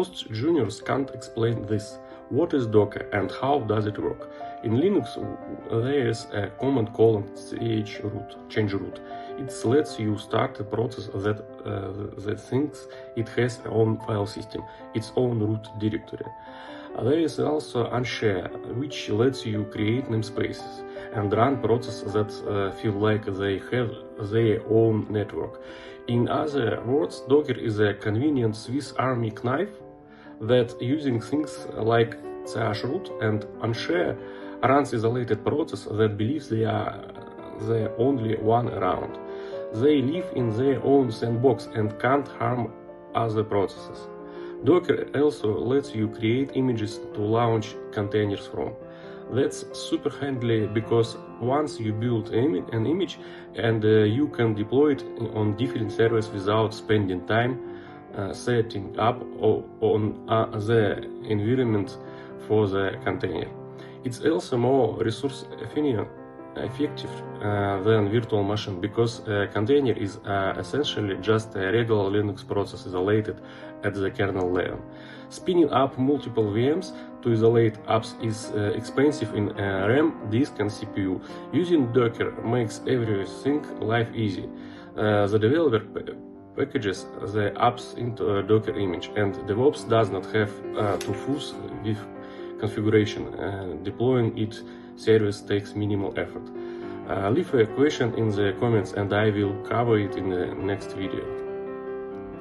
Most juniors can't explain this. What is Docker and how does it work? In Linux, there is a command called change root. It lets you start a process that thinks it has its own file system, its own root directory. There is also unshare, which lets you create namespaces and run processes that feel like they have their own network. In other words, Docker is a convenient Swiss Army knife that, using things like chroot and unshare, runs isolated processes that believe they are the only one around. They live in their own sandbox and can't harm other processes. Docker also lets you create images to launch containers from. That's super handy because once you build an image and you can deploy it on different servers without spending time setting up on the environment for the container. It's also more resource effective than virtual machine because a container is essentially just a regular Linux process isolated at the kernel level. Spinning up multiple VMs to isolate apps is expensive in RAM, disk and CPU. Using Docker makes everything life easy. The developer packages the apps into a Docker image, and DevOps does not have to fuss with configuration. Deploying each service takes minimal effort. Leave a question in the comments and I will cover it in the next video.